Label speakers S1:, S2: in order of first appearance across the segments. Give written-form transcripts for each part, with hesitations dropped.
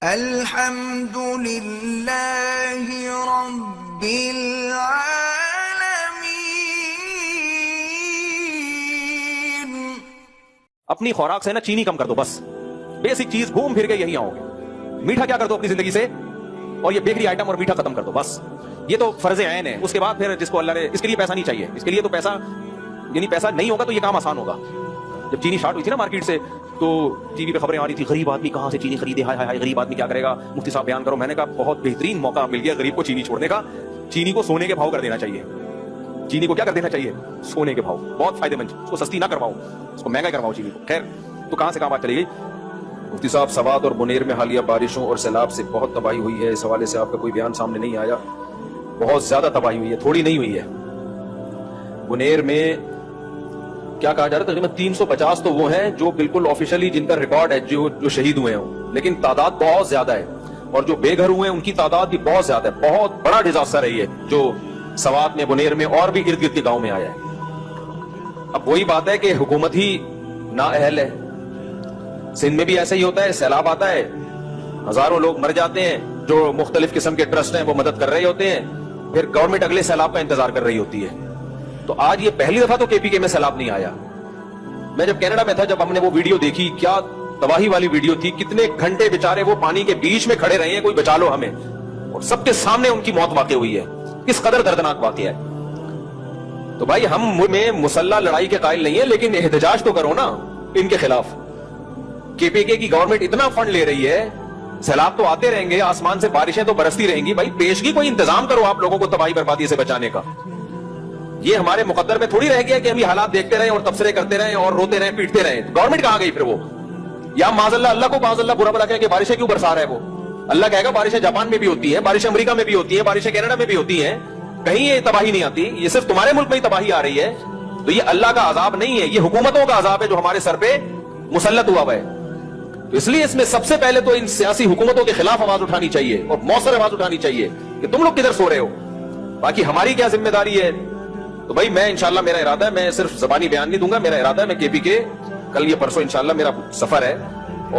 S1: الحمد للہ رب العالمین۔
S2: اپنی خوراک سے نا چینی کم کر دو، بس بیسک چیز گھوم پھر کے یہی آؤ گے۔ میٹھا کیا کر دو اپنی زندگی سے، اور یہ بیکری آئٹم اور میٹھا ختم کر دو، بس یہ تو فرض عین ہے۔ اس کے بعد پھر جس کو اللہ نے، اس کے لیے پیسہ نہیں چاہیے، اس کے لیے تو پیسہ یعنی پیسہ نہیں ہوگا تو یہ کام آسان ہوگا۔ جب چینی شارٹ ہوئی تھی نا مارکیٹ سے، تو ٹی وی پہ خبریں آ رہی تھی غریب آدمی کہاں سے چینی خریدے، ہائے ہائے غریب آدمی کیا کرے گا، مفتی صاحب بیان کرو۔ میں نے کہا بہت بہترین موقع مل گیا غریب کو چینی چھوڑنے کا۔ چینی کو سونے کے بھاؤ کر دینا چاہیے، چینی کو کیا کر دینا چاہیے، سونے کے بھاؤ، بہت فائدہ مند۔ اس کو سستی نہ کرواؤ، اس کو مہنگا کرواؤ چینی کو۔ خیر، تو کہاں سے کہاں بات چلی گئی؟ مفتی صاحب، سوات اور بنیر میں حالیہ بارشوں اور سیلاب سے بہت تباہی ہوئی ہے، اس حوالے سے آپ کا کوئی بیان سامنے نہیں آیا؟ بہت زیادہ تباہی ہوئی ہے، تھوڑی نہیں ہوئی ہے۔ بنیر میں کیا کہا جا رہا ہے، تقریباً 350 تو وہ ہیں جو بالکل آفیشلی جن کا ریکارڈ ہے جو شہید ہوئے ہیں، لیکن تعداد بہت زیادہ ہے، اور جو بے گھر ہوئے ہیں ان کی تعداد بھی بہت زیادہ ہے۔ بہت بڑا ڈیزاسٹر ہے یہ جو سوات میں، بنیر میں اور بھی ارد گرد کے گاؤں میں آیا ہے۔ اب وہی بات ہے کہ حکومت ہی نااہل ہے۔ سندھ میں بھی ایسا ہی ہوتا ہے، سیلاب آتا ہے، ہزاروں لوگ مر جاتے ہیں، جو مختلف قسم کے ٹرسٹ ہیں وہ مدد کر رہے ہوتے ہیں، پھر گورنمنٹ اگلے سیلاب کا انتظار کر رہی ہوتی ہے۔ تو آج یہ پہلی دفعہ تو کے پی کے میں سیلاب نہیں آیا۔ میں جب کینیڈا میں تھا، جب ہم نے وہ ویڈیو دیکھی، کیا تباہی والی ویڈیو تھی، کتنے گھنٹے بیچارے وہ پانی کے بیچ میں کھڑے رہے ہیں، کوئی بچا لو ہمیں، اور سب کے سامنے ان کی موت واقع ہوئی ہے۔ کس قدر دردناک واقعہ ہے۔ تو بھائی ہم میں مسلح لڑائی کے قائل نہیں ہے، لیکن احتجاج تو کرو نا ان کے خلاف۔ کے پی کے کی گورنمنٹ اتنا فنڈ لے رہی ہے، سیلاب تو آتے رہیں گے، آسمان سے بارشیں تو برستی رہیں گی، بھائی پیشگی کوئی انتظام کرو آپ لوگوں کو تباہی بربادی سے بچانے کا۔ یہ ہمارے مقدر میں تھوڑی رہ گیا کہ ہم یہ حالات دیکھتے رہیں اور تبصرے کرتے رہیں اور روتے رہیں پیٹتے رہیں۔ گورنمنٹ کہاں گئی پھر وہ؟ یا معاذ اللہ کو معاذ اللہ برا بلا کہیں کہ بارشیں کیوں برسا رہا ہے وہ؟ اللہ کہے گا بارشیں جاپان میں بھی ہوتی ہیں، بارشیں امریکہ میں بھی ہوتی ہیں، بارشیں کینیڈا میں بھی ہوتی ہیں، کہیں یہ تباہی نہیں آتی، یہ صرف تمہارے ملک میں ہی تباہی آ رہی ہے۔ تو یہ اللہ کا عذاب نہیں ہے، یہ حکومتوں کا عذاب ہے جو ہمارے سر پہ مسلط ہوا ہے۔ تو اس لیے اس میں سب سے پہلے تو ان سیاسی حکومتوں کے خلاف آواز اٹھانی چاہیے، اور مؤثر آواز اٹھانی چاہیے کہ تم لوگ کدھر سو رہے ہو، باقی ہماری کیا ذمہ داری ہے۔ تو بھائی میں انشاءاللہ، میرا ارادہ ہے، میں صرف زبانی بیان نہیں دوں گا، میرا ارادہ ہے میں کے پی کے کل یا پرسوں انشاءاللہ میرا سفر ہے،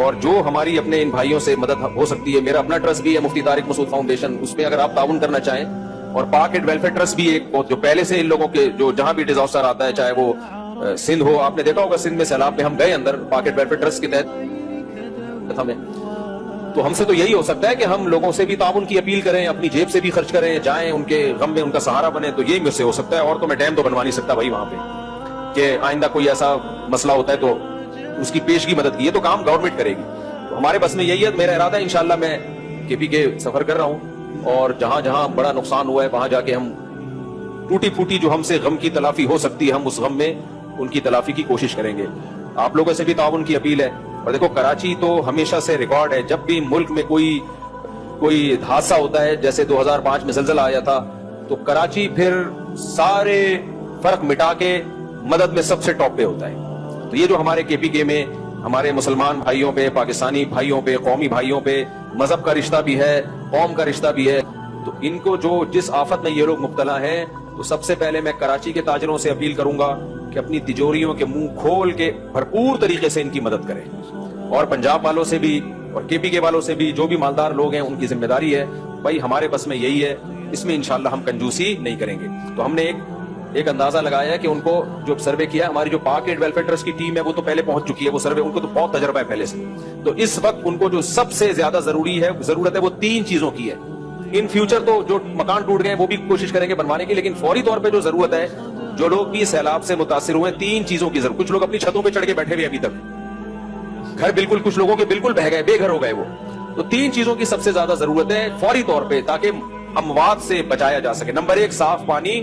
S2: اور جو ہماری اپنے ان بھائیوں سے مدد ہو سکتی ہے، میرا اپنا ٹرسٹ بھی ہے مفتی طارق مسعود فاؤنڈیشن، اس میں اگر آپ تعاون کرنا چاہیں، اور پاک اینڈ ویلفیئر ٹرسٹ بھی ایک جو پہلے سے ان لوگوں کے جو جہاں بھی ڈیزاسٹر آتا ہے، چاہے وہ سندھ ہو، آپ نے دیکھا ہوگا سندھ میں سیلاب میں ہم گئے اندر پاک اینڈ ویلفیئر ٹرسٹ کے تحت ہمیں، تو ہم سے تو یہی ہو سکتا ہے کہ ہم لوگوں سے بھی تعاون کی اپیل کریں، اپنی جیب سے بھی خرچ کریں، جائیں ان کے غم میں ان کا سہارا بنے، تو یہی مجھ سے ہو سکتا ہے۔ اور تو میں ڈیم تو بنوا نہیں سکتا بھائی وہاں پہ کہ آئندہ کوئی ایسا مسئلہ ہوتا ہے تو اس کی پیشگی مدد کی، یہ تو کام گورنمنٹ کرے گی۔ تو ہمارے بس میں یہی ہے، میرا ارادہ ہے انشاءاللہ میں کے پی کے سفر کر رہا ہوں، اور جہاں جہاں بڑا نقصان ہوا ہے وہاں جا کے ہم ٹوٹی پھوٹی جو ہم سے غم کی تلافی ہو سکتی ہے، ہم اس غم میں ان کی تلافی کی کوشش کریں گے۔ آپ لوگوں سے بھی تعاون کی اپیل ہے۔ اور دیکھو کراچی تو ہمیشہ سے ریکارڈ ہے، جب بھی ملک میں کوئی حادثہ ہوتا ہے، جیسے 2005 میں زلزلہ آیا تھا، تو کراچی پھر سارے فرق مٹا کے مدد میں سب سے ٹاپ پہ ہوتا ہے۔ تو یہ جو ہمارے کے پی کے میں ہمارے مسلمان بھائیوں پہ، پاکستانی بھائیوں پہ، قومی بھائیوں پہ مذہب کا رشتہ بھی ہے، قوم کا رشتہ بھی ہے، تو ان کو جو جس آفت میں یہ لوگ مبتلا ہیں، تو سب سے پہلے میں کراچی کے تاجروں سے اپیل کروں گا کہ اپنی تجوریوں کے منہ کھول کے بھرپور طریقے سے ان کی مدد کریں، اور پنجاب والوں سے بھی اور کے پی کے والوں سے بھی، جو بھی مالدار لوگ ہیں ان کی ذمہ داری ہے بھائی، ہمارے بس میں یہی ہے، اس میں انشاءاللہ ہم کنجوسی نہیں کریں گے۔ تو ہم نے ایک اندازہ لگایا ہے کہ ان کو جو سروے کیا ہے، ہماری جو پاک اینڈ ویلفیئر ٹرسٹ کی ٹیم ہے وہ تو پہلے پہنچ چکی ہے، وہ سروے ان کو تو بہت تجربہ ہے پہلے سے، تو اس وقت ان کو جو سب سے زیادہ ضرورت ہے وہ 3 چیزوں کی ہے۔ ان فیوچر تو جو مکان ٹوٹ گئے وہ بھی کوشش کریں گے بنوانے کی، لیکن فوری طور پہ جو ضرورت ہے، جو لوگ بھی سیلاب سے متاثر ہوئے، 3 چیزوں کی ضرورت۔ کچھ لوگ اپنی چھتوں پہ چڑھ کے بیٹھے ہوئے ابھی تک، گھر بالکل کچھ لوگوں کے بالکل بہ گئے، بے گھر ہو گئے وہ، تو 3 چیزوں کی سب سے زیادہ ضرورت ہے فوری طور پہ، تاکہ اموات سے بچایا جا سکے۔ نمبر 1 صاف پانی،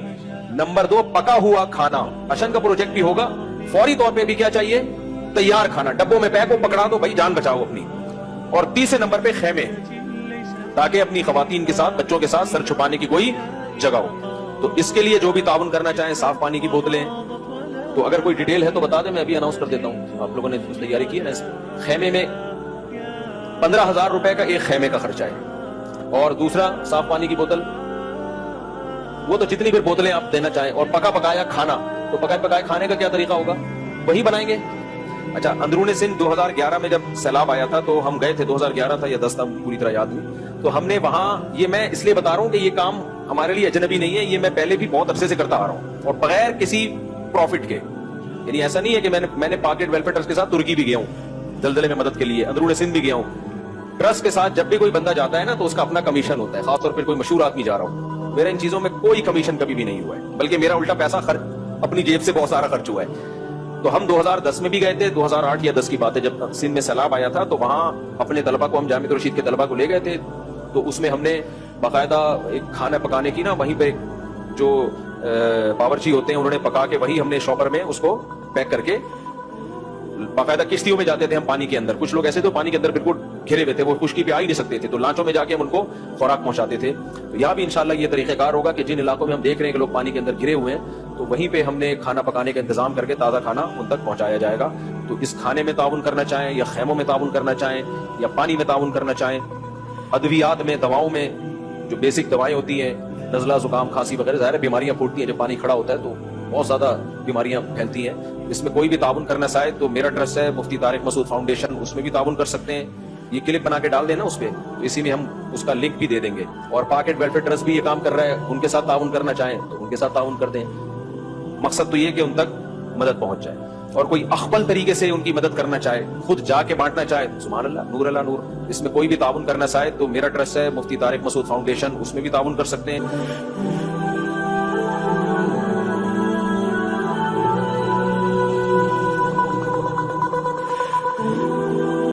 S2: نمبر 2 پکا ہوا کھانا، اشن کا پروجیکٹ بھی ہوگا، فوری طور پہ بھی کیا چاہیے، تیار کھانا، ڈبوں میں پیک ہو، پکڑا دو بھائی، جان بچاؤ اپنی۔ اور تیسرے نمبر پہ خیمے، تاکہ اپنی خواتین کے ساتھ، بچوں کے ساتھ سر چھپانے کی کوئی جگہ ہو۔ تو اس کے لیے جو بھی تعاون کرنا چاہیں، صاف پانی کی بوتلیں، تو اگر کوئی ڈیٹیل ہے تو بتا دیں، میں ابھی اناؤنس کر دیتا ہوں۔ آپ لوگوں نے تیاری کی ہے نا؟ خیمے میں 15,000 روپے کا ایک خیمے کا خرچہ ہے، اور دوسرا صاف پانی کی بوتل، وہ تو جتنی بھی بوتلیں آپ دینا چاہیں، اور پکا پکایا کھانا، تو پکائے پکائے کھانے کا کیا طریقہ ہوگا، وہی بنائیں گے۔ اچھا اندرون سندھ 2011 میں جب سیلاب آیا تھا تو ہم گئے تھے, 2011 تھا یا 10 تھا پوری طرح یاد نہیں, تو ہم نے وہاں, یہ میں اس لیے بتا رہا ہوں کہ یہ کام ہمارے لیے اجنبی نہیں ہے, یہ میں پہلے بھی بہت عرصے سے کرتا آ رہا ہوں اور بغیر کسی پروفٹ کے. یعنی ایسا نہیں ہے کہ میں نے پاکٹ ویلفیئر ٹرسٹ کے ساتھ ترکی بھی گیا ہوں زلزلے میں مدد کے لیے, اندرون سندھ بھی گیا ہوں. ٹرسٹ کے ساتھ جب بھی کوئی بندہ جاتا ہے نا تو اس کا اپنا کمیشن ہوتا ہے, خاص طور پر کوئی مشہور آدمی جا رہا ہوں, میرا ان چیزوں میں کوئی کمیشن کبھی بھی نہیں ہوا ہے, بلکہ میرا الٹا پیسہ اپنی جیب سے بہت سارا خرچ ہوا ہے. تو ہم 2010 میں بھی گئے تھے, 2008 یا 10 کی بات ہے, جب سندھ میں سیلاب آیا تھا تو وہاں اپنے طلبہ کو, ہم جامعہ رشید کے طلبہ کو لے گئے تھے, تو اس میں ہم نے باقاعدہ ایک کھانا پکانے کی نا وہیں پہ جو باورچی ہوتے ہیں انہوں نے پکا کے وہی ہم نے شاپر میں اس کو پیک کر کے, باقاعدہ کشتیوں میں جاتے تھے ہم پانی کے اندر, کچھ لوگ ایسے تو پانی کے اندر بالکل گھرے ہوئے تھے, وہ خشکی پہ آ ہی نہیں سکتے تھے, تو لانچوں میں جا کے ہم ان کو خوراک پہنچاتے تھے. تو یہاں بھی انشاءاللہ یہ طریقہ کار ہوگا کہ جن علاقوں میں ہم دیکھ رہے ہیں کہ لوگ پانی کے اندر گھرے ہوئے ہیں تو وہیں پہ ہم نے کھانا پکانے کا انتظام کر کے تازہ کھانا ان تک پہنچایا جائے گا. تو اس کھانے میں تعاون کرنا چاہیں یا خیموں میں تعاون کرنا چاہیں یا پانی میں تعاون کرنا چاہیں, ادویات میں, دواؤں میں, جو بیسک دوائیں ہوتی ہیں, نزلہ, زکام, کھانسی وغیرہ, ظاہر بیماریاں پھوٹتی ہیں جب پانی کھڑا ہوتا ہے تو بہت زیادہ بیماریاں پھیلتی ہیں. اس میں کوئی بھی تعاون کرنا چاہے تو میرا ٹرسٹ ہے مفتی طارق مسعود فاؤنڈیشن, اس میں بھی تعاون کر سکتے ہیں. یہ کلپ بنا کے ڈال دینا اس پہ, تو اسی میں ہم اس کا لنک بھی دے دیں گے. اور پاکٹ ویلفیئر ٹرسٹ بھی یہ کام کر رہا ہے, ان کے ساتھ تعاون کرنا چاہیں تو ان کے ساتھ تعاون کر دیں. مقصد تو یہ کہ ان تک مدد پہنچ جائے, اور کوئی اخبل طریقے سے ان کی مدد کرنا چاہے, خود جا کے بانٹنا چاہے, سبحان اللہ, نور اللہ نور. اس میں کوئی بھی تعاون کرنا چاہے تو میرا ٹرسٹ ہے مفتی طارق مسعود فاؤنڈیشن, اس میں بھی تعاون کر سکتے ہیں.